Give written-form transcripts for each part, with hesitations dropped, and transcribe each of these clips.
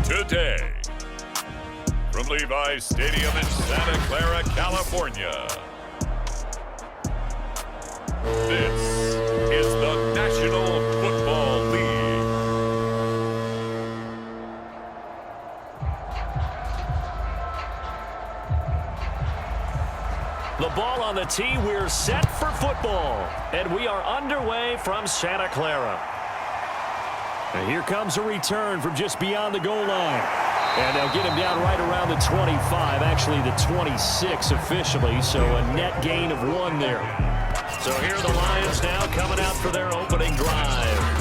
today. From Levi's Stadium in Santa Clara, California, this is the National Football League. The ball on the tee, we're set for football. And we are underway from Santa Clara. And here comes a return from just beyond the goal line. And they'll get him down right around the 25, actually the 26 officially, so a net gain of 1 there. So here are the Lions now coming out for their opening drive.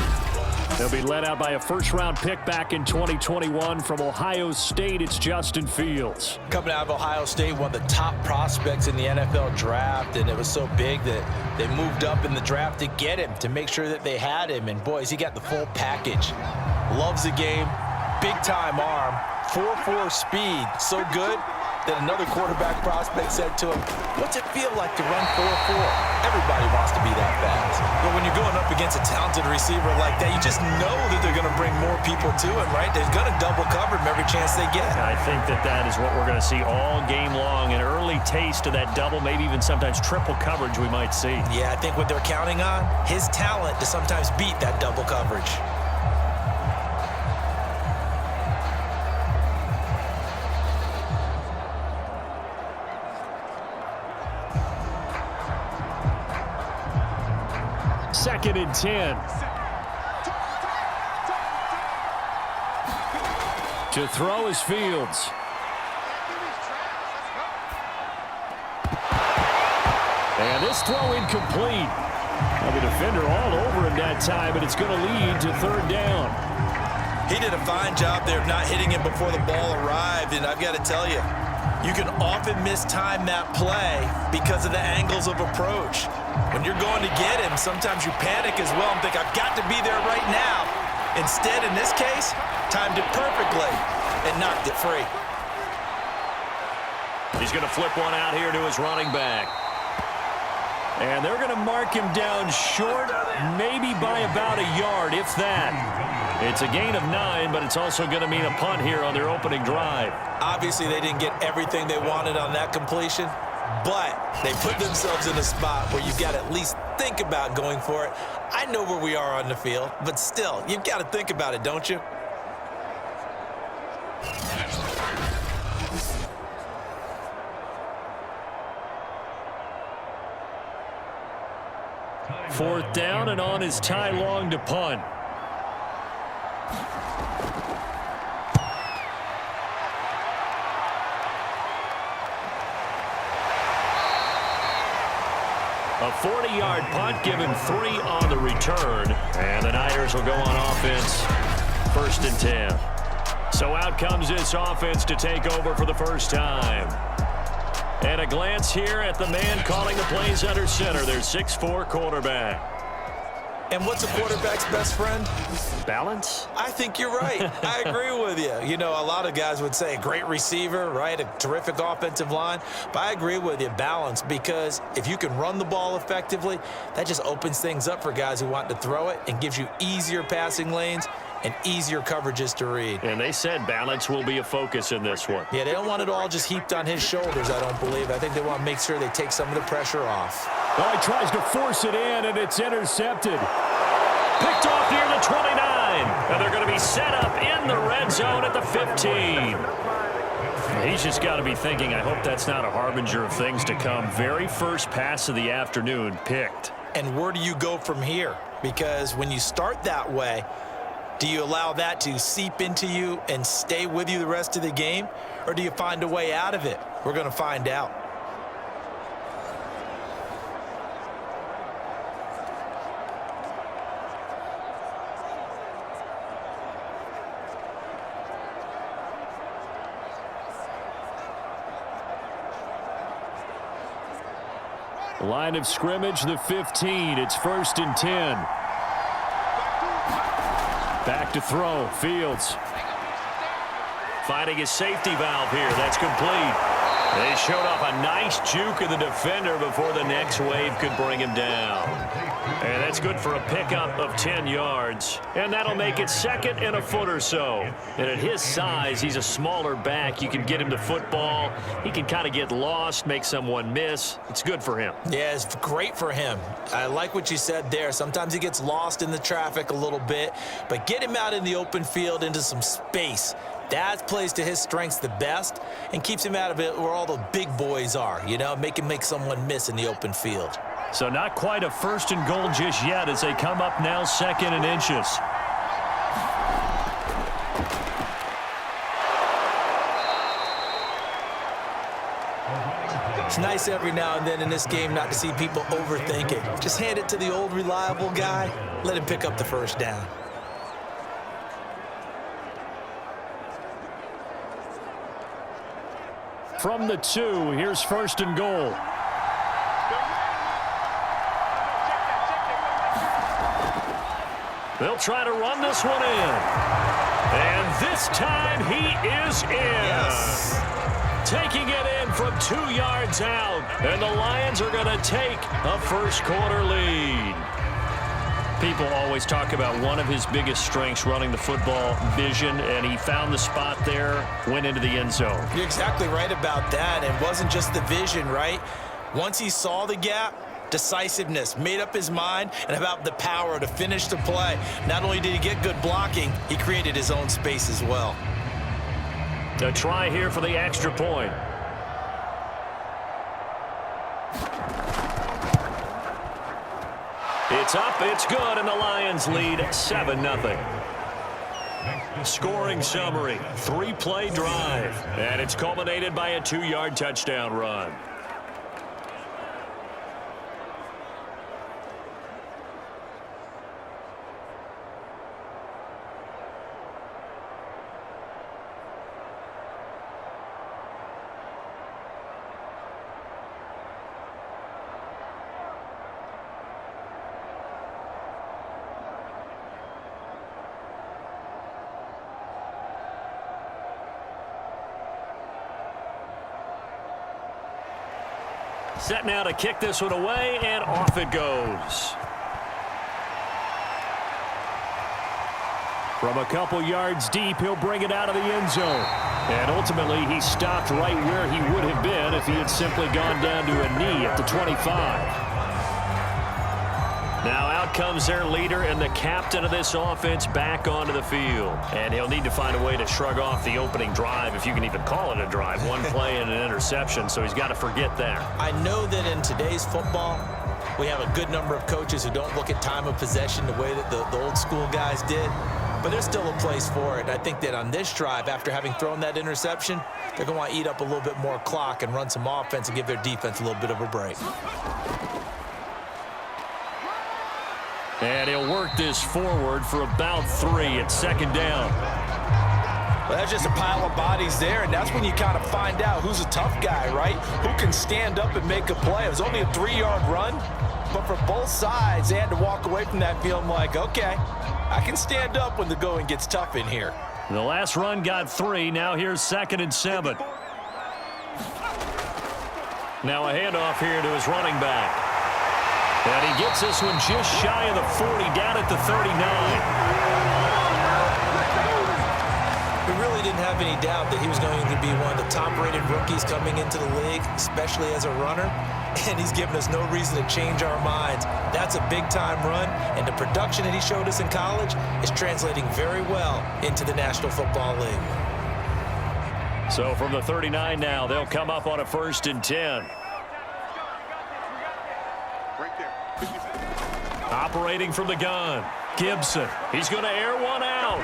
They'll be led out by a first-round pick back in 2021 from Ohio State. It's Justin Fields. Coming out of Ohio State, one of the top prospects in the NFL draft, and it was so big that they moved up in the draft to get him, to make sure that they had him. And, boys, he got the full package. Loves the game, big-time arm, 4.4 speed, so good that another quarterback prospect said to him, "What's it feel like to run 4.4? Everybody wants to be that fast." But when you're going up against a talented receiver like that, you just know that they're going to bring more people to him, right? They're going to double cover him every chance they get. I think that is what we're going to see all game long, an early taste of that double, maybe even sometimes triple coverage we might see. Yeah, I think what they're counting on, his talent to sometimes beat that double coverage. Second and 10. To throw is Fields. And this throw incomplete. Well, the defender all over him that time, but it's going to lead to third down. He did a fine job there of not hitting him before the ball arrived, and I've got to tell you, you can often mistime that play because of the angles of approach. When you're going to get him, sometimes you panic as well and think, I've got to be there right now. Instead, in this case, timed it perfectly and knocked it free. He's going to flip one out here to his running back. And they're going to mark him down short, maybe by about a yard, if that. It's a gain of 9, but it's also going to mean a punt here on their opening drive. Obviously, they didn't get everything they wanted on that completion, but they put themselves in a spot where you've got to at least think about going for it. I know where we are on the field, but still, you've got to think about it, don't you? Fourth down, and on is Ty Long to punt. A 40-yard punt, given 3 on the return. And the Niners will go on offense, first and 10. So out comes this offense to take over for the first time. And a glance here at the man calling the plays under center, their 6'4" quarterback. And what's a quarterback's best friend? Balance? I think you're right. I agree with you. You know, a lot of guys would say a great receiver, right? A terrific offensive line. But I agree with you, balance, because if you can run the ball effectively, that just opens things up for guys who want to throw it and gives you easier passing lanes and easier coverages to read. And they said balance will be a focus in this one. Yeah, they don't want it all just heaped on his shoulders, I don't believe. I think they want to make sure they take some of the pressure off. Oh, he tries to force it in, and it's intercepted. Picked off near the 29. And they're going to be set up in the red zone at the 15. He's just got to be thinking, I hope that's not a harbinger of things to come. Very first pass of the afternoon picked. And where do you go from here? Because when you start that way, do you allow that to seep into you and stay with you the rest of the game? Or do you find a way out of it? We're going to find out. Line of scrimmage, the 15. It's first and 10. Back to throw. Fields finding his safety valve here. That's complete. They showed off a nice juke of the defender before the next wave could bring him down. And that's good for a pickup of 10 yards. And that'll make it second and a foot or so. And at his size, he's a smaller back. You can get him the football. He can kind of get lost, make someone miss. It's good for him. Yeah, it's great for him. I like what you said there. Sometimes he gets lost in the traffic a little bit. But get him out in the open field into some space. That plays to his strengths the best and keeps him out of it where all the big boys are, you know, make someone miss in the open field. So not quite a first and goal just yet as they come up now second and inches. It's nice every now and then in this game not to see people overthink it. Just hand it to the old reliable guy, let him pick up the first down. From the 2, here's first and goal. They'll try to run this one in. And this time he is in. Yes. Taking it in from 2 yards out. And the Lions are going to take a first quarter lead. People always talk about one of his biggest strengths, running the football, vision, and he found the spot there, went into the end zone. You're exactly right about that. It wasn't just the vision, right? Once he saw the gap, decisiveness, made up his mind, and about the power to finish the play. Not only did he get good blocking, he created his own space as well. A try here for the extra point. It's up, it's good, and the Lions lead 7-0. Scoring summary, 3-play drive, and it's culminated by a 2-yard touchdown run. Set now to kick this one away, and off it goes. From a couple yards deep, he'll bring it out of the end zone. And ultimately, he stopped right where he would have been if he had simply gone down to a knee at the 25. Now out comes their leader and the captain of this offense back onto the field. And he'll need to find a way to shrug off the opening drive, if you can even call it a drive. One play and an interception, so he's got to forget that. I know that in today's football, we have a good number of coaches who don't look at time of possession the way that the old school guys did. But there's still a place for it. I think that on this drive, after having thrown that interception, they're going to want to eat up a little bit more clock and run some offense and give their defense a little bit of a break. And he'll work this forward for about 3 at second down. Well, that's just a pile of bodies there, and that's when you kind of find out who's a tough guy, right? Who can stand up and make a play. It was only a 3-yard run, but for both sides, they had to walk away from that feeling like, okay, I can stand up when the going gets tough in here. The last run got 3. Now here's 2nd and 7. Now a handoff here to his running back. And he gets this one just shy of the 40, down at the 39. We really didn't have any doubt that he was going to be one of the top-rated rookies coming into the league, especially as a runner. And he's given us no reason to change our minds. That's a big-time run, and the production that he showed us in college is translating very well into the National Football League. So from the 39 now, they'll come up on a 1st and 10. Operating from the gun, Gibson. He's going to air one out.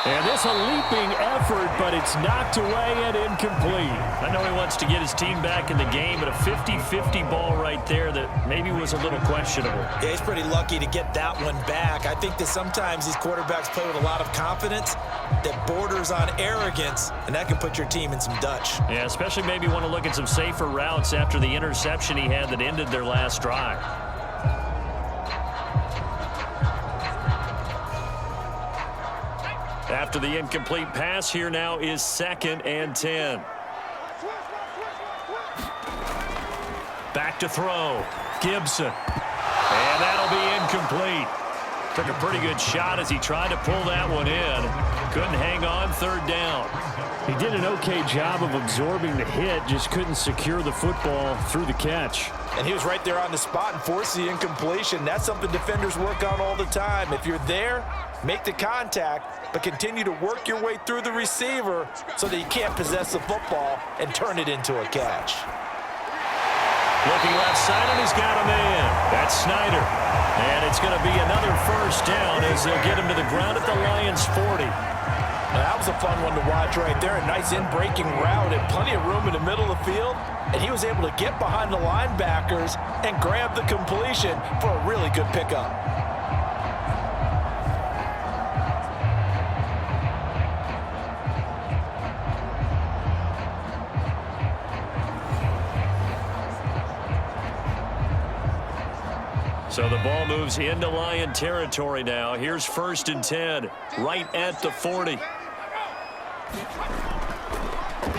And this a leaping effort, but it's knocked away and incomplete. I know he wants to get his team back in the game, but a 50-50 ball right there that maybe was a little questionable. Yeah, he's pretty lucky to get that one back. I think that sometimes these quarterbacks play with a lot of confidence that borders on arrogance, and that can put your team in some Dutch. Yeah, especially maybe want to look at some safer routes after the interception he had that ended their last drive. After the incomplete pass, here now is 2nd and 10. Back to throw. Gibson. And that'll be incomplete. Took a pretty good shot as he tried to pull that one in. Couldn't hang on, third down. He did an okay job of absorbing the hit, just couldn't secure the football through the catch. And he was right there on the spot and forced the incompletion. That's something defenders work on all the time. If you're there, make the contact, but continue to work your way through the receiver so that you can't possess the football and turn it into a catch. Looking left side, and he's got a man. That's Snyder. And it's going to be another first down as they'll get him to the ground at the Lions' 40. Now, that was a fun one to watch right there. A nice in-breaking route and plenty of room in the middle of the field. And he was able to get behind the linebackers and grab the completion for a really good pickup. So the ball moves into Lion territory now. Here's 1st and 10, right at the 40.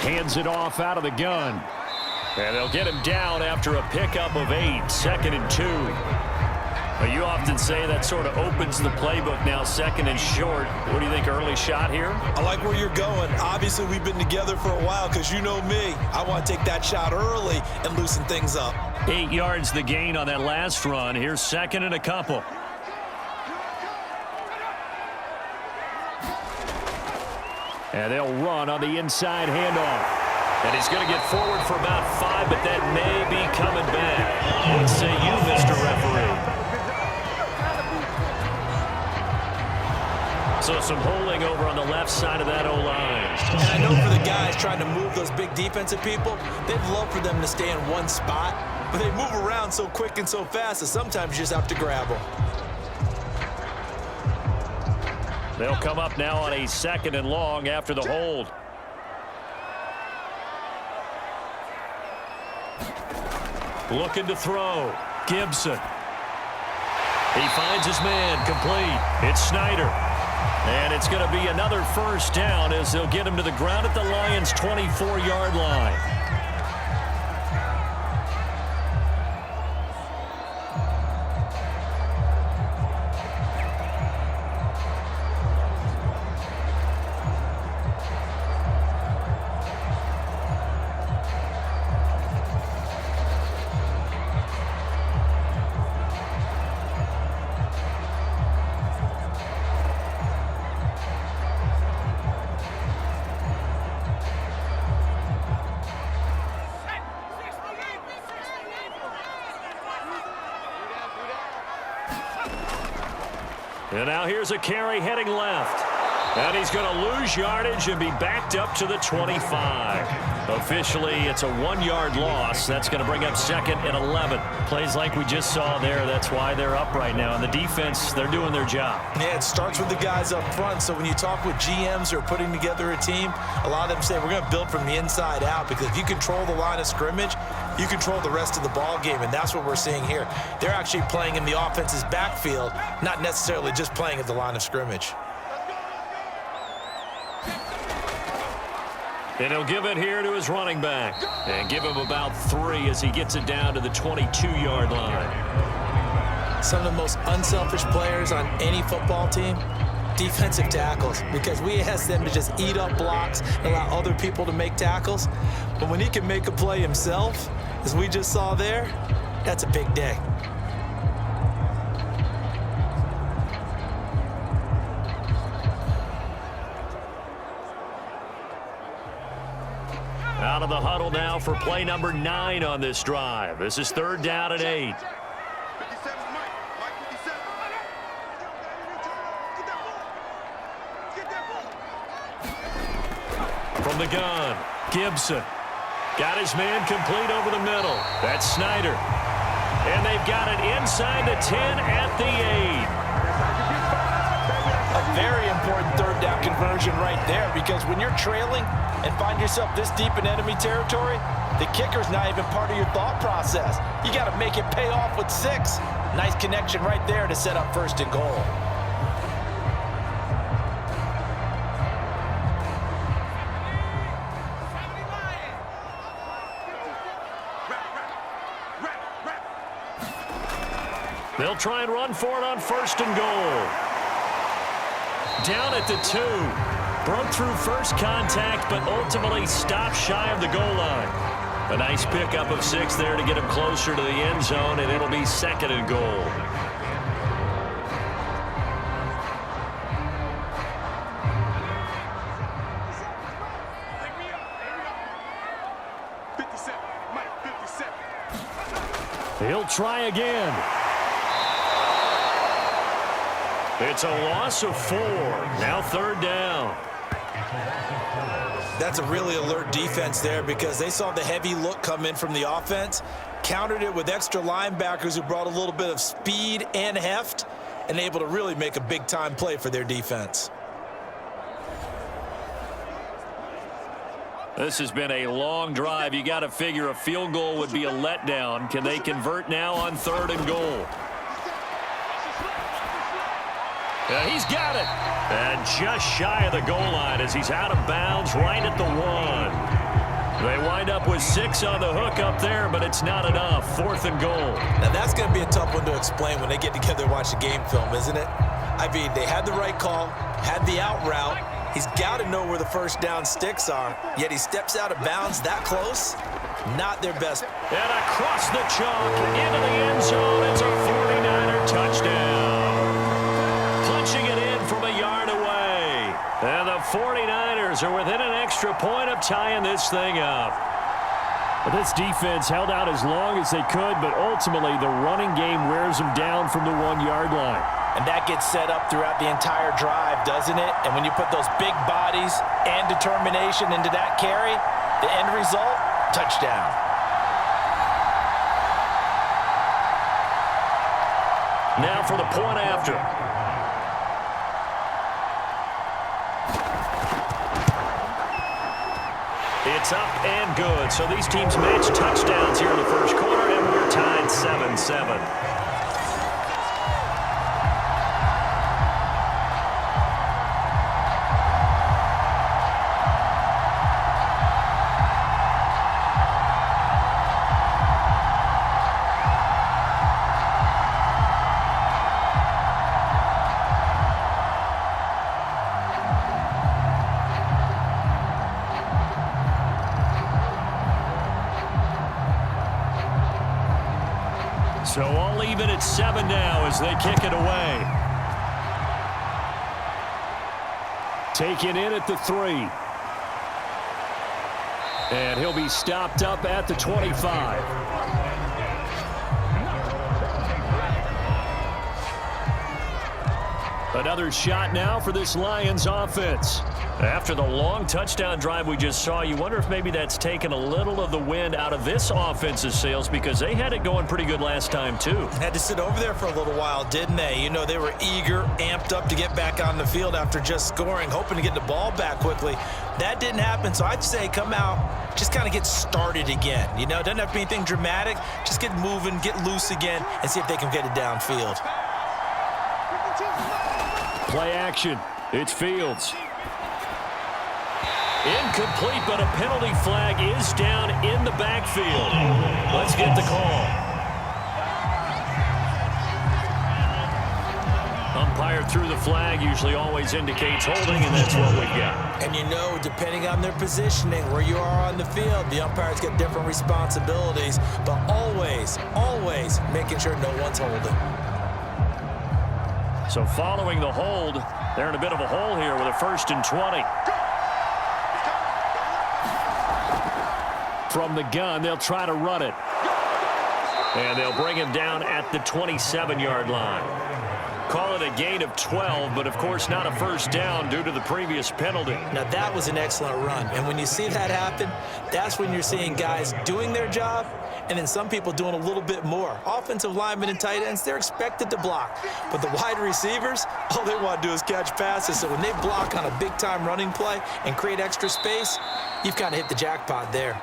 Hands it off out of the gun. And they'll get him down after a pickup of 8, 2nd and 2. But you often say that sort of opens the playbook now, 2nd and short. What do you think, early shot here? I like where you're going. Obviously, we've been together for a while because you know me. I want to take that shot early and loosen things up. 8 yards the gain on that last run. Here's 2nd and a couple. And they'll run on the inside handoff. And he's going to get forward for about 5, but that may be coming back. What say you, Mr. Referee? So some holding over on the left side of that O-line. And I know for the guys trying to move those big defensive people, they'd love for them to stay in one spot, but they move around so quick and so fast that sometimes you just have to grab them. They'll come up now on a 2nd and long after the hold. Looking to throw. Gibson. He finds his man complete. It's Snyder. And it's going to be another first down as they'll get him to the ground at the Lions' 24-yard line. And now here's a carry heading left. And he's going to lose yardage and be backed up to the 25. Officially, it's a 1-yard loss. That's going to bring up 2nd and 11. Plays like we just saw there. That's why they're up right now. And the defense, they're doing their job. Yeah, it starts with the guys up front. So when you talk with GMs who are putting together a team, a lot of them say we're going to build from the inside out, because if you control the line of scrimmage, you control the rest of the ball game, and that's what we're seeing here. They're actually playing in the offense's backfield, not necessarily just playing at the line of scrimmage. And he'll give it here to his running back. And give him about 3 as he gets it down to the 22-yard line. Some of the most unselfish players on any football team, defensive tackles, because we ask them to just eat up blocks and allow other people to make tackles. But when he can make a play himself, as we just saw there, that's a big day. Out of the huddle now for play number 9 on this drive. This is 3rd down and 8. From the gun, Gibson. Got his man complete over the middle. That's Snyder. And they've got it inside the 10 at the 8. A very important 3rd down conversion right there, because when you're trailing and find yourself this deep in enemy territory, the kicker's not even part of your thought process. You got to make it pay off with 6. Nice connection right there to set up 1st and goal. They'll try and run for it on 1st and goal. Down at the 2. Broke through first contact, but ultimately stopped shy of the goal line. A nice pickup of 6 there to get him closer to the end zone, and it'll be 2nd and goal. He'll try again. It's a loss of 4. Now 3rd down. That's a really alert defense there because they saw the heavy look come in from the offense, countered it with extra linebackers who brought a little bit of speed and heft, and able to really make a big-time play for their defense. This has been a long drive. You got to figure a field goal would be a letdown. Can they convert now on 3rd and goal? He's got it. And just shy of the goal line as he's out of bounds right at the 1. They wind up with 6 on the hook up there, but it's not enough. 4th and goal. Now, that's going to be a tough one to explain when they get together and watch the game film, isn't it? I mean, they had the right call, had the out route. He's got to know where the first down sticks are, yet he steps out of bounds that close. Not their best. And across the chalk into the end zone. It's a 49er touchdown. Punching it in from a yard away. And the 49ers are within an extra point of tying this thing up. But this defense held out as long as they could, but ultimately the running game wears them down from the 1-yard line. And that gets set up throughout the entire drive, doesn't it? And when you put those big bodies and determination into that carry, the end result, touchdown. Now for the point after. It's up and good. So these teams match touchdowns here in the first quarter, and we're tied 7-7. So all even at 7 now as they kick it away. Taken in at the 3. And he'll be stopped up at the 25. Another shot now for this Lions offense. After the long touchdown drive we just saw, you wonder if maybe that's taken a little of the wind out of this offense's sails because they had it going pretty good last time too. Had to sit over there for a little while, didn't they? You know, they were eager, amped up to get back on the field after just scoring, hoping to get the ball back quickly. That didn't happen, so I'd say come out, just kind of get started again. You know, it doesn't have to be anything dramatic. Just get moving, get loose again, and see if they can get it downfield. Play action. It's Fields. Incomplete, but a penalty flag is down in the backfield. Let's get the call. Umpire threw the flag, usually always indicates holding, and that's what we've got. And you know, depending on their positioning, where you are on the field, the umpires get different responsibilities, but always, always making sure no one's holding. So following the hold, they're in a bit of a hole here with a 1st and 20. From the gun, they'll try to run it. And they'll bring him down at the 27-yard line. Call it a gain of 12, but of course not a first down due to the previous penalty. Now that was an excellent run. And when you see that happen, that's when you're seeing guys doing their job and then some people doing a little bit more. Offensive linemen and tight ends, they're expected to block. But the wide receivers, all they want to do is catch passes. So when they block on a big-time running play and create extra space, you've kind of hit the jackpot there.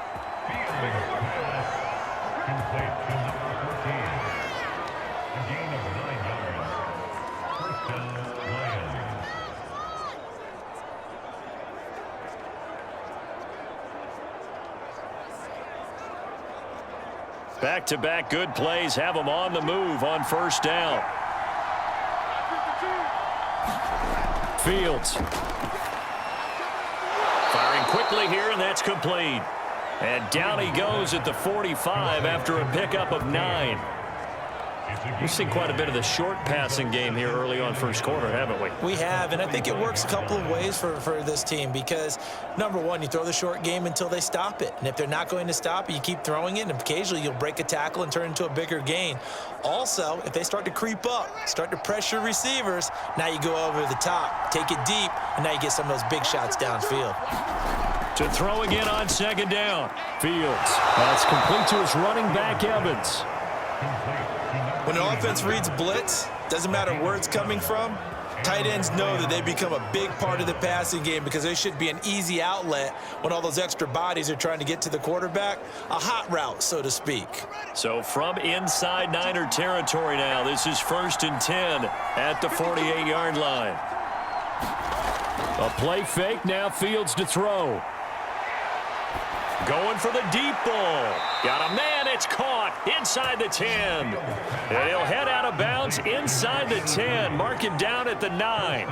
Back-to-back good plays have them on the move on first down. Fields. Firing quickly here, and that's complete. And down he goes at the 45 after a pickup of 9. We've seen quite a bit of the short passing game here early on first quarter, haven't we? We have, and I think it works a couple of ways for this team because, number one, you throw the short game until they stop it. And if they're not going to stop it, you keep throwing it, and occasionally you'll break a tackle and turn it into a bigger gain. Also, if they start to creep up, start to pressure receivers, now you go over the top, take it deep, and now you get some of those big shots downfield. To throw again on second down. Fields. That's complete to his running back, Evans. When the offense reads blitz, doesn't matter where it's coming from, tight ends know that they become a big part of the passing game because they should be an easy outlet when all those extra bodies are trying to get to the quarterback. A hot route, so to speak. So from inside Niner territory now, this is 1st and 10 at the 48-yard line. A play fake, now Fields to throw. Going for the deep ball. Got a man, it's caught inside the 10. And he'll head out of bounds inside the 10. Mark him down at the 9.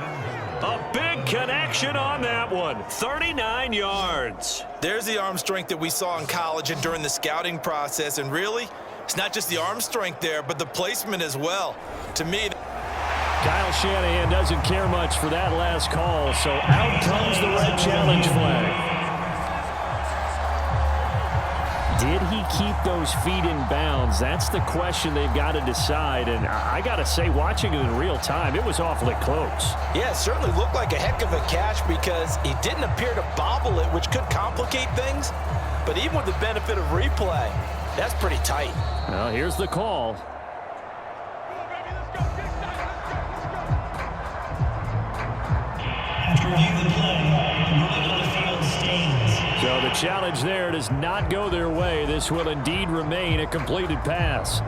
A big connection on that one. 39 yards. There's the arm strength that we saw in college and during the scouting process. And really, it's not just the arm strength there, but the placement as well. To me, Kyle Shanahan doesn't care much for that last call, so out comes the red challenge flag. Did he keep those feet in bounds? That's the question they've got to decide. And I got to say, watching it in real time, it was awfully close. Yeah, it certainly looked like a heck of a catch because he didn't appear to bobble it, which could complicate things. But even with the benefit of replay, that's pretty tight. Well, here's the call. So the challenge there does not go their way. This will indeed remain a completed pass.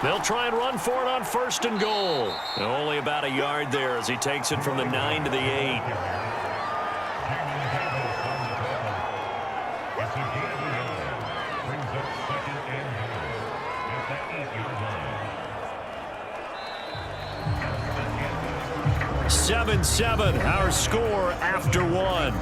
They'll try and run for it on 1st and goal. And only about a yard there as he takes it from the 9 to the 8. Seven, our score after 1.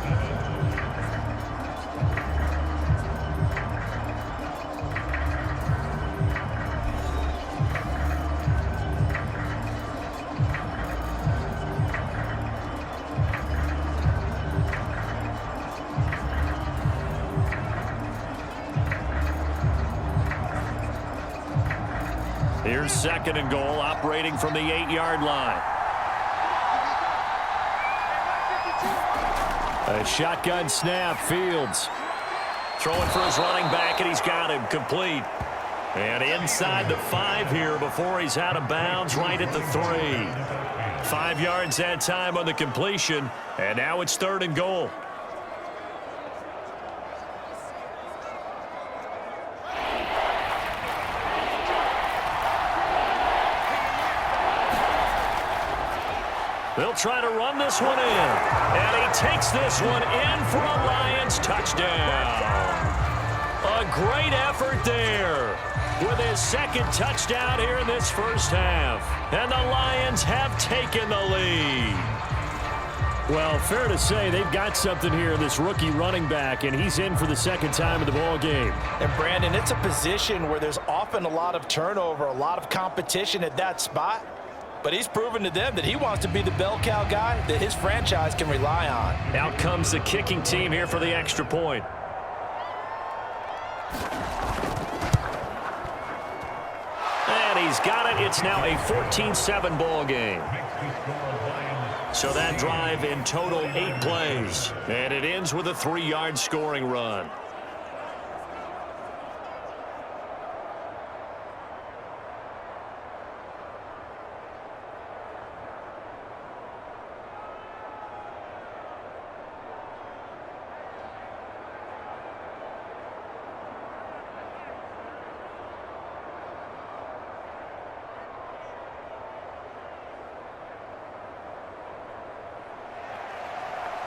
Here's 2nd and goal, operating from the 8-yard line. A shotgun snap, Fields. Throwing for his running back, and he's got him complete. And inside the 5 here before he's out of bounds, right at the 3. 5 yards that time on the completion, and now it's 3rd and goal. They'll try to run this one in. And he takes this one in for a Lions touchdown. A great effort there with his 2nd touchdown here in this first half. And the Lions have taken the lead. Well, fair to say they've got something here in this rookie running back, and he's in for the 2nd time in the ball game. And Brandon, it's a position where there's often a lot of turnover, a lot of competition at that spot. But he's proven to them that he wants to be the bell cow guy that his franchise can rely on. Out comes the kicking team here for the extra point. And he's got it. It's now a 14-7 ball game. So that drive in total 8 plays. And it ends with a 3-yard scoring run.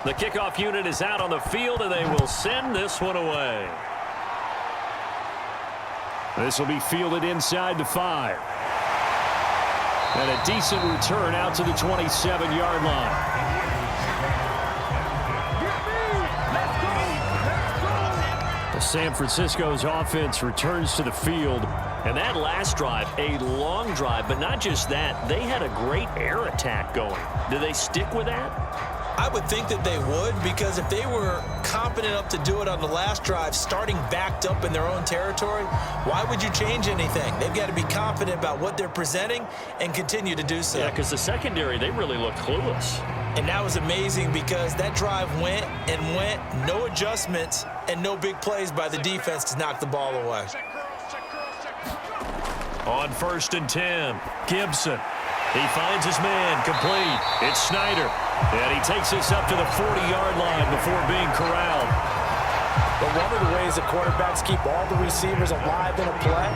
The kickoff unit is out on the field, and they will send this one away. This will be fielded inside the 5. And a decent return out to the 27-yard line. San Francisco's offense returns to the field. And that last drive, a long drive, but not just that, they had a great air attack going. Do they stick with that? I would think that they would, because if they were confident enough to do it on the last drive, starting backed up in their own territory, why would you change anything? They've got to be confident about what they're presenting and continue to do so. Yeah, because the secondary, they really looked clueless. And that was amazing because that drive went and went, no adjustments, and no big plays by the defense to knock the ball away. On 1st and 10, Gibson. He finds his man, complete. It's Snyder. And he takes this up to the 40-yard line before being corralled. But one of the ways the quarterbacks keep all the receivers alive in a play,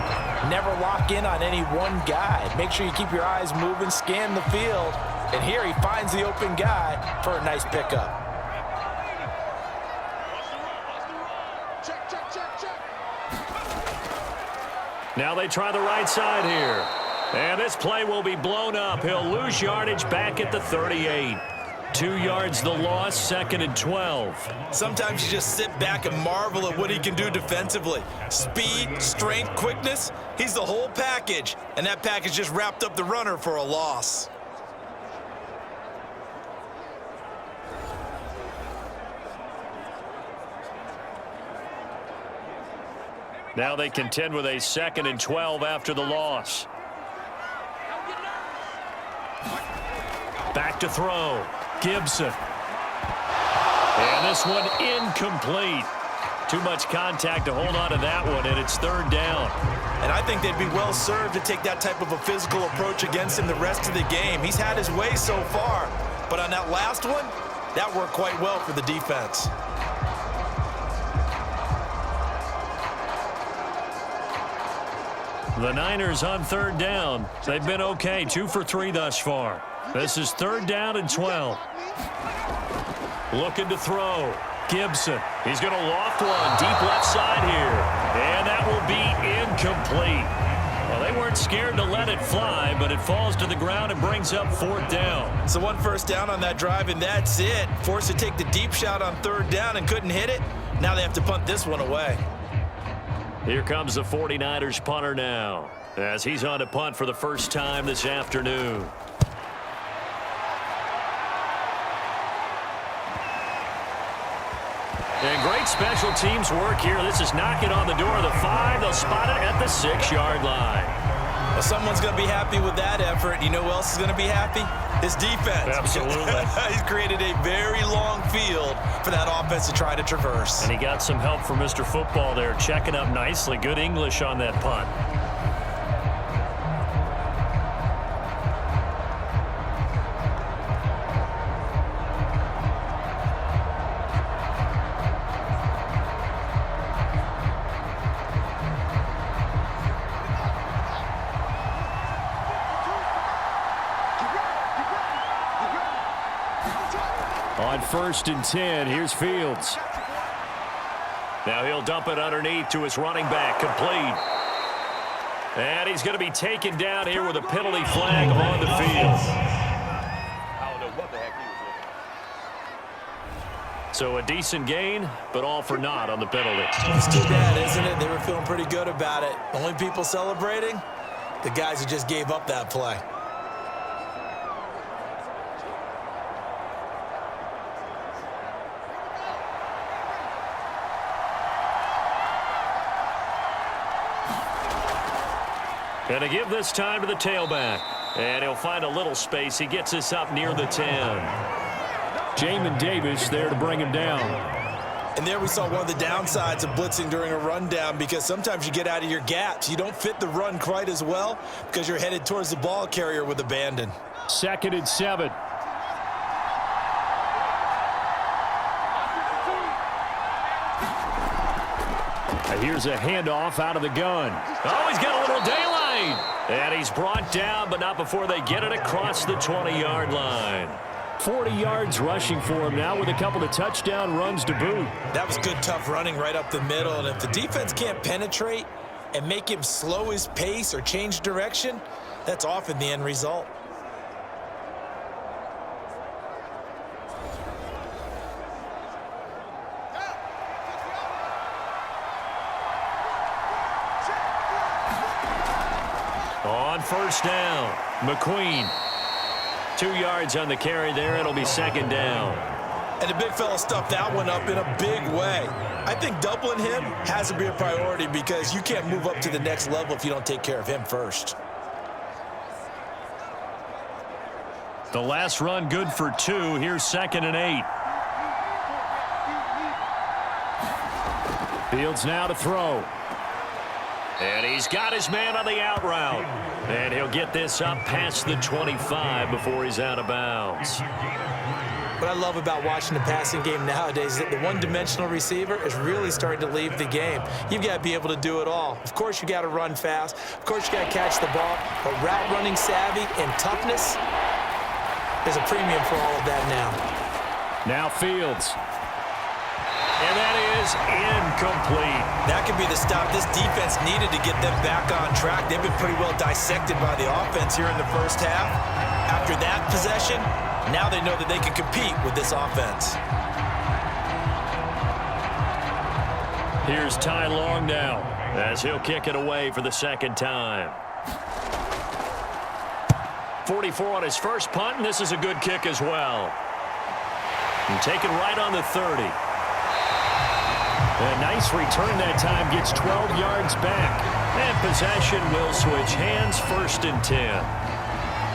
never lock in on any one guy. Make sure you keep your eyes moving, scan the field. And here he finds the open guy for a nice pickup. Now they try the right side here. And this play will be blown up. He'll lose yardage back at the 38. 2 yards the loss, 2nd and 12. Sometimes you just sit back and marvel at what he can do defensively. Speed, strength, quickness, he's the whole package. And that package just wrapped up the runner for a loss. Now they contend with a 2nd and 12 after the loss. Back to throw. Gibson. And this one incomplete. Too much contact to hold on to that one, and it's 3rd down. And I think they'd be well served to take that type of a physical approach against him the rest of the game. He's had his way so far, but on that last one, that worked quite well for the defense. The Niners on 3rd down. They've been okay, 2 for 3 thus far. This is 3rd down and 12. Looking to throw. Gibson. He's going to loft one deep left side here. And that will be incomplete. Well, they weren't scared to let it fly, but it falls to the ground and brings up 4th down. So 1 first down on that drive, and that's it. Forced to take the deep shot on 3rd down and couldn't hit it. Now they have to punt this one away. Here comes the 49ers punter now, as he's on to punt for the first time this afternoon. And great special teams work here. This is knocking on the door of the 5. They'll spot it at the 6-yard line. Well, someone's going to be happy with that effort. You know who else is going to be happy? His defense. Absolutely. He's created a very long field for that offense to try to traverse. And he got some help from Mr. Football there, checking up nicely. Good English on that punt. On 1st and 10, here's Fields. Now he'll dump it underneath to his running back, complete. And he's going to be taken down here with a penalty flag on the field. So a decent gain, but all for naught on the penalty. It's too bad, isn't it? They were feeling pretty good about it. The only people celebrating, the guys who just gave up that play. Going to give this time to the tailback. And he'll find a little space. He gets this up near the 10. Jamin Davis there to bring him down. And there we saw one of the downsides of blitzing during a rundown, because sometimes you get out of your gaps. You don't fit the run quite as well because you're headed towards the ball carrier with abandon. 2nd and 7. Here's a handoff out of the gun. Oh, he's got a little daylight. And he's brought down, but not before they get it across the 20-yard line. 40 yards rushing for him now with a couple of touchdown runs to boot. That was good, tough running right up the middle. And if the defense can't penetrate and make him slow his pace or change direction, that's often the end result. On first down, McQueen. 2 yards on the carry there. It'll be second down. And the big fella stuffed that one up in a big way. I think doubling him has to be a priority because you can't move up to the next level if you don't take care of him first. The last run good for 2. Here's 2nd and 8. Fields now to throw. And he's got his man on the out route. And he'll get this up past the 25 before he's out of bounds. What I love about watching the passing game nowadays is that the one-dimensional receiver is really starting to leave the game. You've got to be able to do it all. Of course, you got to run fast. Of course, you got to catch the ball. But route running savvy and toughness, there's a premium for all of that now. Now Fields. And that is incomplete. That could be the stop this defense needed to get them back on track. They've been pretty well dissected by the offense here in the first half. After that possession, now they know that they can compete with this offense. Here's Ty Long now as he'll kick it away for the second time. 44 on his first punt, and this is a good kick as well. And taken right on the 30. A nice return that time, gets 12 yards back. And possession will switch hands, 1st and 10.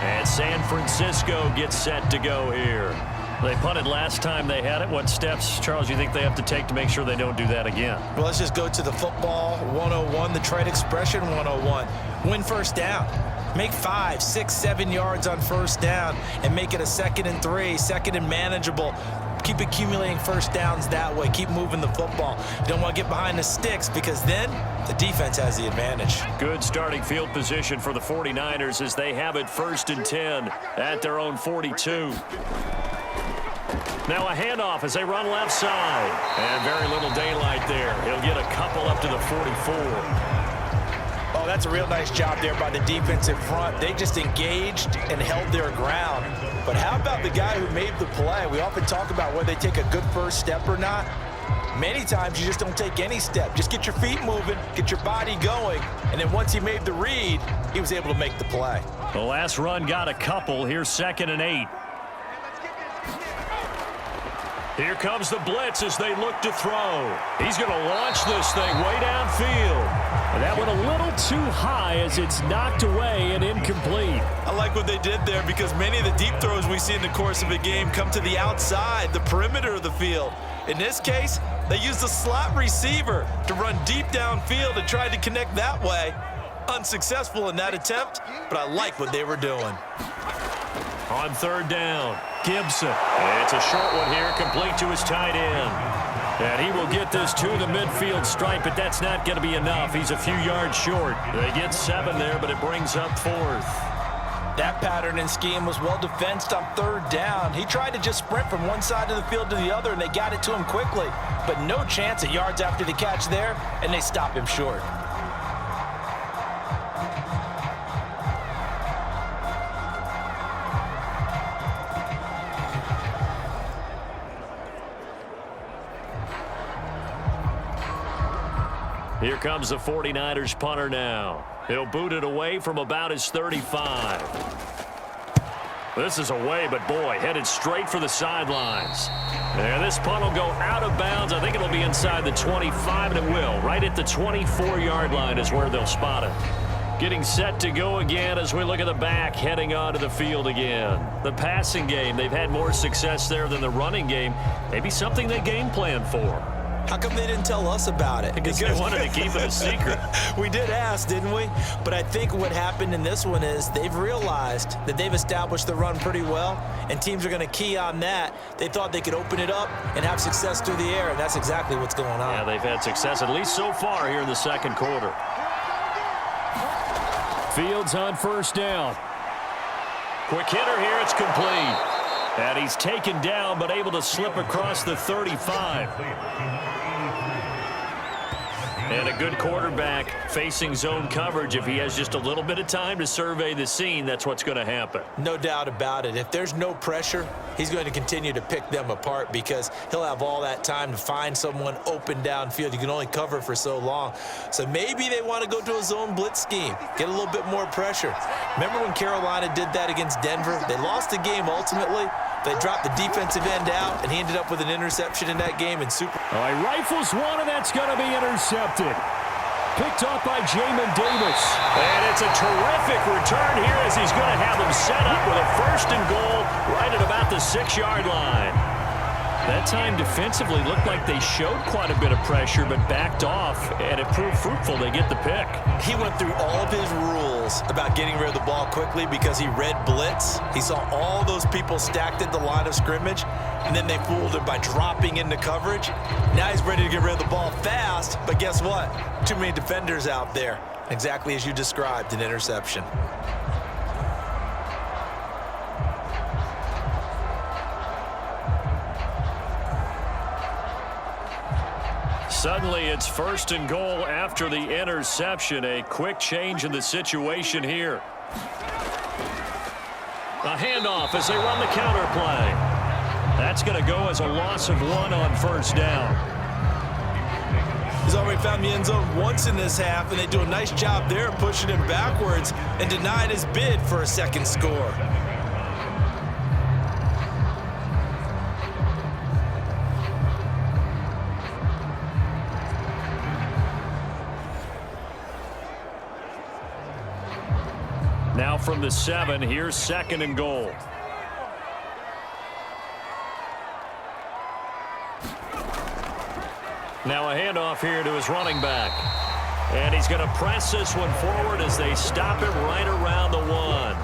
And San Francisco gets set to go here. They punted last time they had it. What steps, Charles, you think they have to take to make sure they don't do that again? Well, let's just go to the football 101, the trade expression 101. Win first down. Make 5, 6, 7 yards on first down and make it a 2nd and 3, 2nd and manageable. Keep accumulating first downs that way. Keep moving the football. You don't want to get behind the sticks because then the defense has the advantage. Good starting field position for the 49ers as they have it 1st and 10 at their own 42. Now a handoff as they run left side. And very little daylight there. He'll get a couple up to the 44. Oh, that's a real nice job there by the defensive front. They just engaged and held their ground. But how about the guy who made the play? We often talk about whether they take a good first step or not. Many times you just don't take any step. Just get your feet moving, get your body going, and then once he made the read, he was able to make the play. The last run got a couple. Here's 2nd and 8. Here comes the blitz as they look to throw. He's going to launch this thing way downfield. And that went a little too high as it's knocked away and incomplete. I like what they did there because many of the deep throws we see in the course of a game come to the outside, the perimeter of the field. In this case, they used the slot receiver to run deep downfield and tried to connect that way. Unsuccessful in that attempt, but I like what they were doing. On 3rd down, Gibson. It's a short one here, complete to his tight end. And he will get this to the midfield stripe, but that's not going to be enough. He's a few yards short. They get 7 there, but it brings up 4th. That pattern and scheme was well defensed on 3rd down. He tried to just sprint from one side of the field to the other, and they got it to him quickly. But no chance at yards after the catch there, and they stop him short. Here comes the 49ers punter now. He'll boot it away from about his 35. This is away, but boy, headed straight for the sidelines. And this punt will go out of bounds. I think it'll be inside the 25, and it will. Right at the 24-yard line is where they'll spot it. Getting set to go again as we look at the back, heading onto the field again. The passing game, they've had more success there than the running game. Maybe something they game plan for. How come they didn't tell us about it? Because they wanted to keep it a secret. We did ask, didn't we? But I think what happened in this one is they've realized that they've established the run pretty well, and teams are going to key on that. They thought they could open it up and have success through the air, and that's exactly what's going on. Yeah, they've had success, at least so far here in the second quarter. Fields on 1st down. Quick hitter here, it's complete. And he's taken down, but able to slip across the 35. And a good quarterback facing zone coverage. If he has just a little bit of time to survey the scene, that's what's going to happen. No doubt about it. If there's no pressure, he's going to continue to pick them apart because he'll have all that time to find someone open downfield. You can only cover for so long. So maybe they want to go to a zone blitz scheme, get a little bit more pressure. Remember when Carolina did that against Denver? They lost the game ultimately. They dropped the defensive end out, and he ended up with an interception in that game. And All right, rifles one, and that's going to be intercepted. Picked off by Jamin Davis. And it's a terrific return here as he's going to have them set up with a 1st and goal right at about the 6-yard line. That time defensively looked like they showed quite a bit of pressure but backed off, and it proved fruitful. They get the pick. he went through all of his rules about getting rid of the ball quickly because he read blitz. He saw all those people stacked at the line of scrimmage, and then they fooled him by dropping into coverage. Now he's ready to get rid of the ball fast, but guess what? Too many defenders out there. Exactly as you described, an interception. Suddenly, it's 1st and goal after the interception. A quick change in the situation here. A handoff as they run the counter play. That's going to go as a loss of 1 on 1st down. He's already found the end zone once in this half, and they do a nice job there pushing him backwards and denied his bid for a second score. Now from the 7, here's 2nd and goal. Now a handoff here to his running back. And he's going to press this one forward as they stop him right around the 1.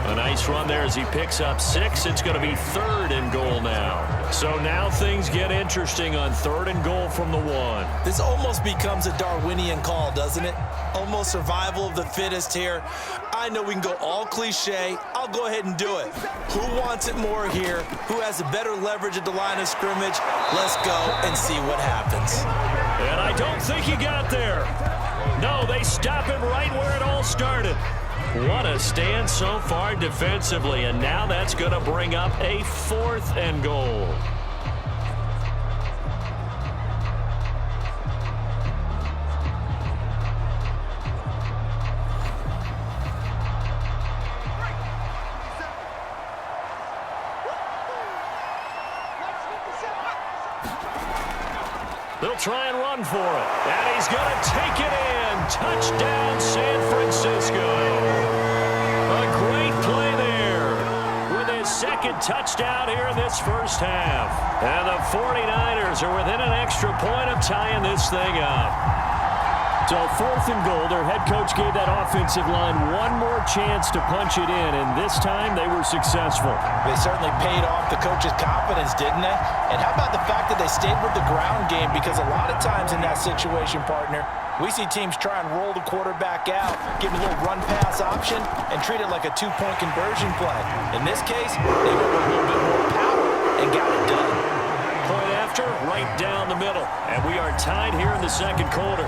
A nice run there as he picks up 6. It's going to be 3rd and goal now. So now things get interesting on 3rd and goal from the 1. This almost becomes a Darwinian call, doesn't it? Almost survival of the fittest here. I know we can go all cliche. I'll go ahead and do it. Who wants it more here? Who has the better leverage at the line of scrimmage? Let's go and see what happens. And I don't think he got there. No, they stop him right where it all started. What a stand so far defensively, and now that's going to bring up a 4th and goal. They'll try and run for it. And he's going to take it in. Touchdown, San Francisco. A great play there with his 2nd touchdown here in this 1st half. And the 49ers are within an extra point of tying this thing up. So 4th and goal, their head coach gave that offensive line one more chance to punch it in, and this time they were successful. They certainly paid off the coach's confidence, didn't they? And how about the fact that they stayed with the ground game? Because a lot of times in that situation, partner, we see teams try and roll the quarterback out, give him a little run-pass option, and treat it like a 2-point conversion play. In this case, they went with a little bit more power and got it done. Point after, right down the middle. And we are tied here in the 2nd quarter.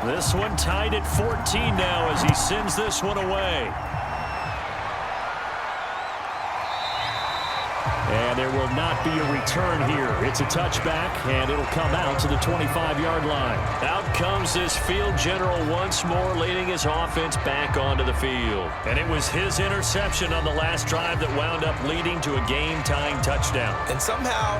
This one tied at 14 now as he sends this one away. And there will not be a return here. It's a touchback, and it'll come out to the 25-yard line. Out comes this field general once more, leading his offense back onto the field. And it was his interception on the last drive that wound up leading to a game-tying touchdown. And somehow,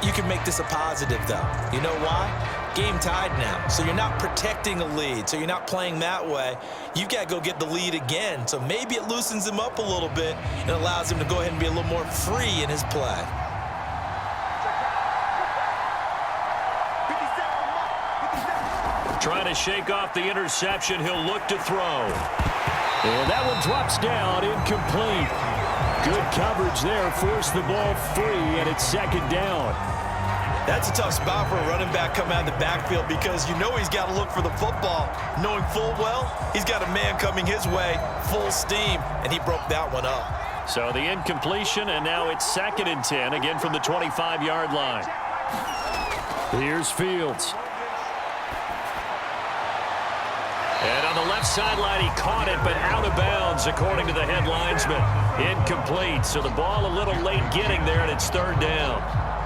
you can make this a positive, though. You know why? game tied now. So you're not protecting a lead. So you're not playing that way. You've got to go get the lead again. So maybe it loosens him up a little bit and allows him to go ahead and be a little more free in his play. Trying to shake off the interception. He'll look to throw. And that one drops down, incomplete. Good coverage there. Forced the ball free, and it's second down. That's a tough spot for a running back coming out of the backfield because you know he's got to look for the football, knowing full well he's got a man coming his way, full steam, and he broke that one up. So the incompletion, and now it's 2nd and 10, again from the 25-yard line. Here's Fields. And on the left sideline, he caught it, but out of bounds, according to the head linesman. Incomplete, so the ball a little late getting there, and it's 3rd down.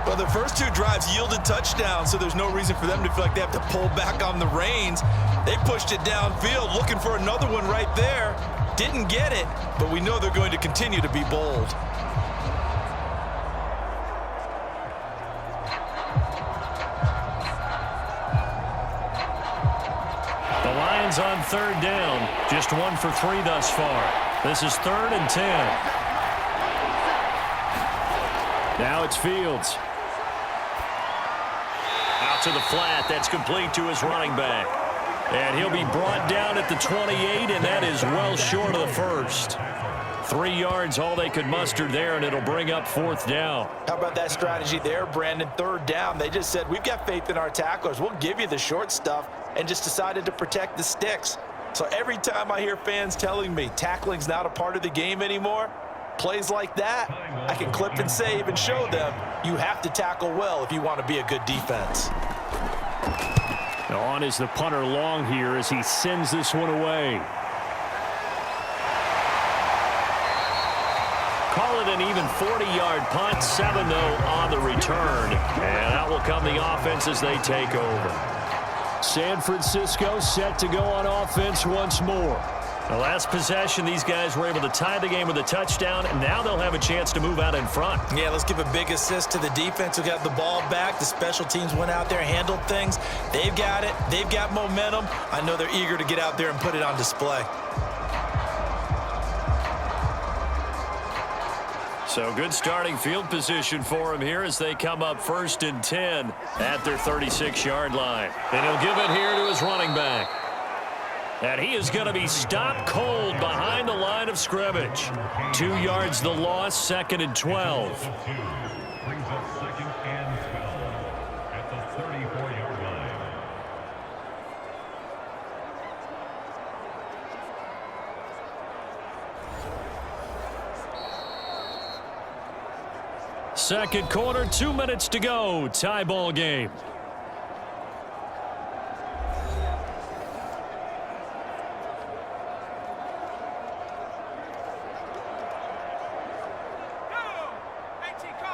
Well, the first 2 drives yielded touchdowns, so there's no reason for them to feel like they have to pull back on the reins. They pushed it downfield, looking for another one right there. Didn't get it, but we know they're going to continue to be bold. The Lions on 3rd down, just 1 for 3 thus far. This is 3rd and 10. Now it's Fields. Out to the flat. That's complete to his running back. And he'll be brought down at the 28, and that is well short of the first. 3 yards, all they could muster there, and it'll bring up 4th down. How about that strategy there, Brandon? 3rd down. They just said, we've got faith in our tacklers. We'll give you the short stuff, and just decided to protect the sticks. So every time I hear fans telling me tackling's not a part of the game anymore, plays like that, I can clip and save and show them you have to tackle well if you want to be a good defense. On is the punter long here as he sends this one away. Call it an even 40-yard punt, 7-0 on the return. And out will come the offense as they take over. San Francisco set to go on offense once more. The last possession, these guys were able to tie the game with a touchdown, and now they'll have a chance to move out in front. Yeah, let's give a big assist to the defense who got the ball back. The special teams went out there, handled things. They've got it. They've got momentum. I know they're eager to get out there and put it on display. So good starting field position for him here as they come up 1st and 10 at their 36-yard line. And he'll give it here to his running back. And he is going to be stopped cold behind the line of scrimmage. 2 yards the loss, 2nd and 12. Brings up 2nd and 12 at the 34-yard line. Second quarter, 2 minutes to go. Tie ball game.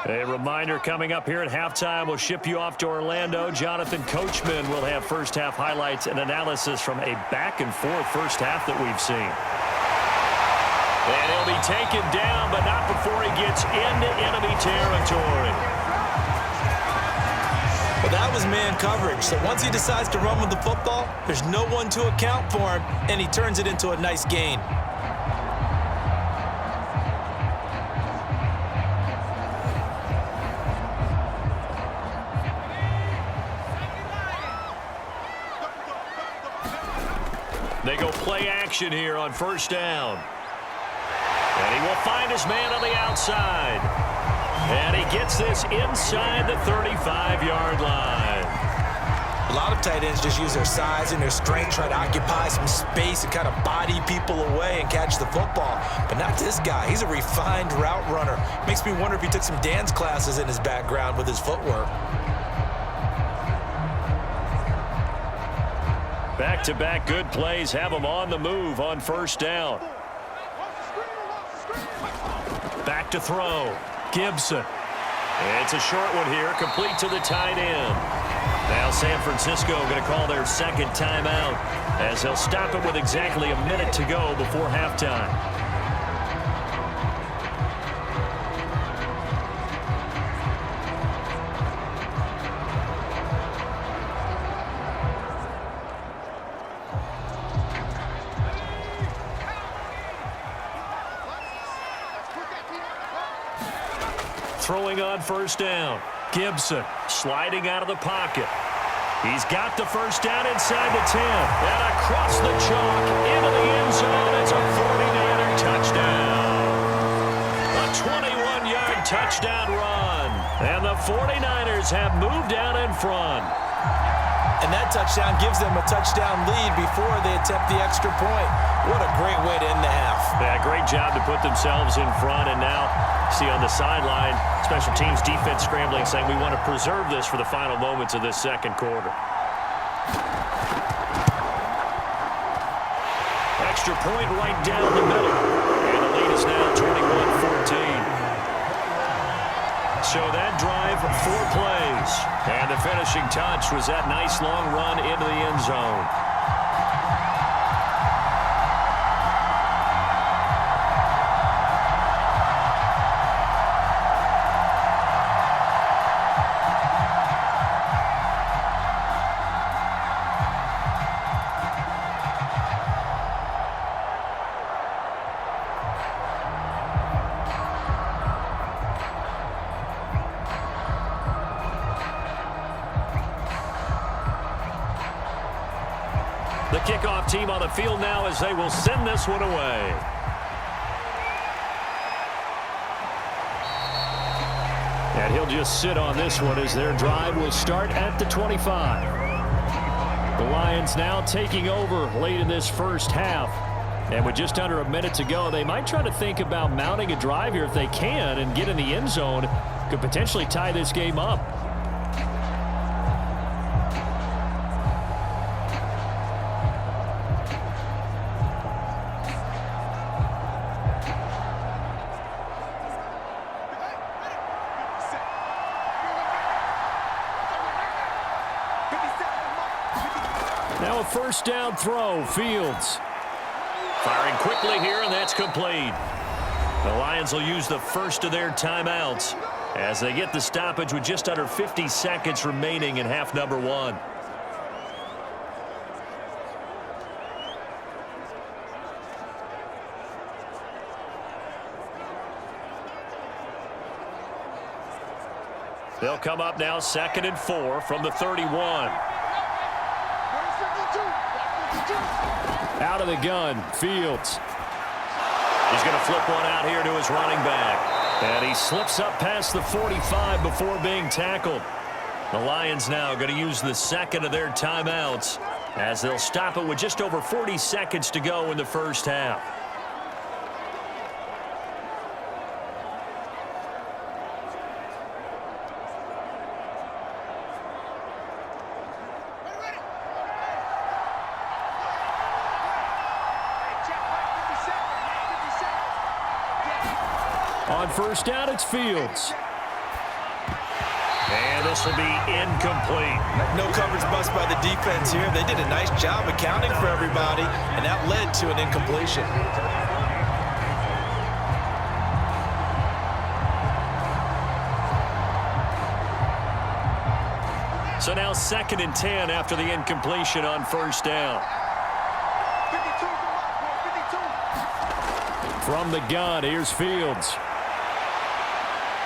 A reminder coming up here at halftime. We'll ship you off to Orlando. Jonathan Coachman will have first half highlights and analysis from a back-and-forth first half that we've seen. And he'll be taken down, but not before he gets into enemy territory. Well, that was man coverage. So once he decides to run with the football, there's no one to account for him, and he turns it into a nice gain. They go play action here on 1st down. And he will find his man on the outside. And he gets this inside the 35-yard line. A lot of tight ends just use their size and their strength, try to occupy some space and kind of body people away and catch the football. But not this guy. He's a refined route runner. Makes me wonder if he took some dance classes in his background with his footwork. Back-to-back good plays have him on the move on 1st down. Back to throw. Gibson. It's a short one here, complete to the tight end. Now San Francisco going to call their 2nd timeout as they'll stop it with exactly a minute to go before halftime. throwing on first down. Gibson sliding out of the pocket. He's got the first down inside the 10. And across the chalk into the end zone. It's a 49er touchdown. A 21-yard touchdown run. And the 49ers have moved out in front. And that touchdown gives them a touchdown lead before they attempt the extra point. What a great way to end the half. Yeah, great job to put themselves in front. And now, see on the sideline, special teams defense scrambling, saying we want to preserve this for the final moments of this second quarter. Extra point right down the middle. And the lead is now 21-14. So that drive, 4 plays. And the finishing touch was that nice long run into the end zone. The kickoff team on the field now as they will send this one away. And he'll just sit on this one as their drive will start at the 25. The Lions now taking over late in this first half. And with just under a minute to go, they might try to think about mounting a drive here if they can and get in the end zone. Could potentially tie this game up. Now a first down throw, Fields. Firing quickly here, and that's complete. The Lions will use the first of their timeouts as they get the stoppage with just under 50 seconds remaining in half number 1. They'll come up now 2nd and 4 from the 31. Out of the gun, Fields. He's going to flip one out here to his running back. And he slips up past the 45 before being tackled. The Lions now going to use the second of their timeouts as they'll stop it with just over 40 seconds to go in the first half. On first down, it's Fields. And this will be incomplete. No coverage bust by the defense here. They did a nice job accounting for everybody, and that led to an incompletion. So now 2nd and 10 after the incompletion on first down. From the gun, here's Fields.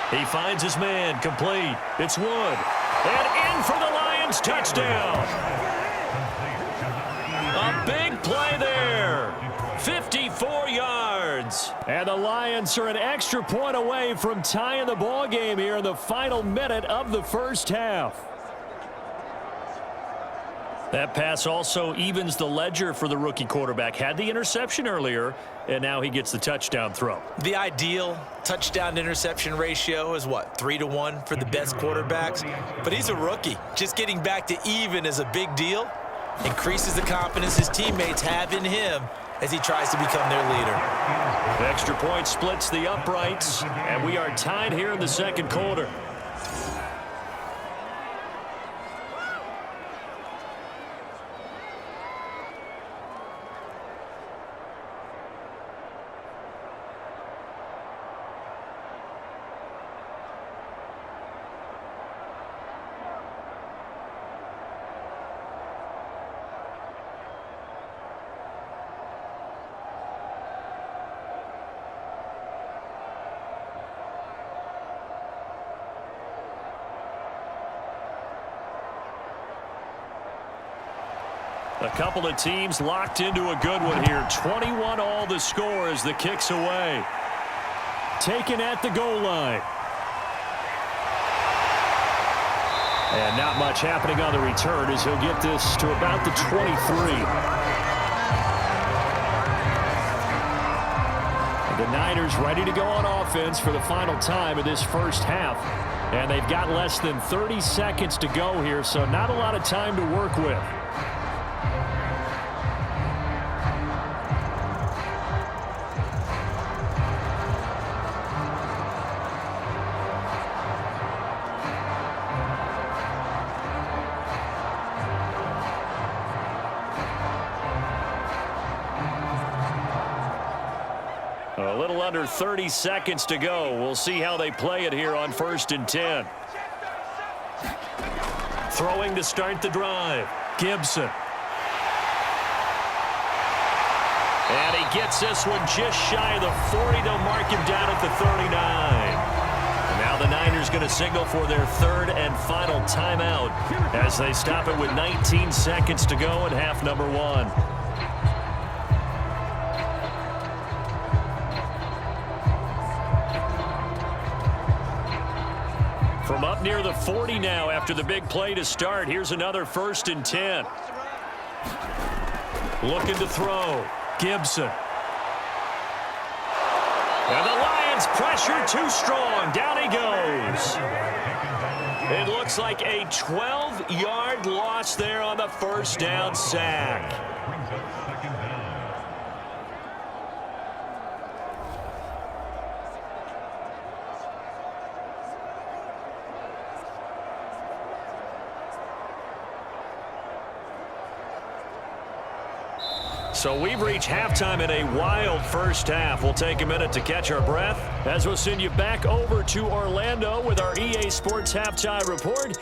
He finds his man, complete. It's Wood. And in for the Lions, touchdown. A big play there. 54 yards. And the Lions are an extra point away from tying the ball game here in the final minute of the first half. That pass also evens the ledger for the rookie quarterback. Had the interception earlier, and now he gets the touchdown throw. The ideal touchdown-interception ratio is, what, 3-to-1 for the best quarterbacks? But he's a rookie. Just getting back to even is a big deal. Increases the confidence his teammates have in him as he tries to become their leader. The extra point splits the uprights, and we are tied here in the second quarter. A couple of teams locked into a good one here. 21 all the score as the kick's away. Taken at the goal line. And not much happening on the return as he'll get this to about the 23. The Niners ready to go on offense for the final time of this first half. And they've got less than 30 seconds to go here, so not a lot of time to work with. A little under 30 seconds to go. We'll see how they play it here on 1st and 10. Throwing to start the drive. Gibson. And he gets this one just shy of the 40. They'll mark him down at the 39. And now the Niners going to signal for their 3rd and final timeout as they stop it with 19 seconds to go in half number 1. From up near the 40 now after the big play to start. Here's another 1st and 10. Looking to throw. Gibson. And the Lions pressure too strong. Down he goes. It looks like a 12-yard loss there on the first down sack. Brings up 2nd down. So we've reached halftime in a wild first half. We'll take a minute to catch our breath as we'll send you back over to Orlando with our EA Sports Halftime Report.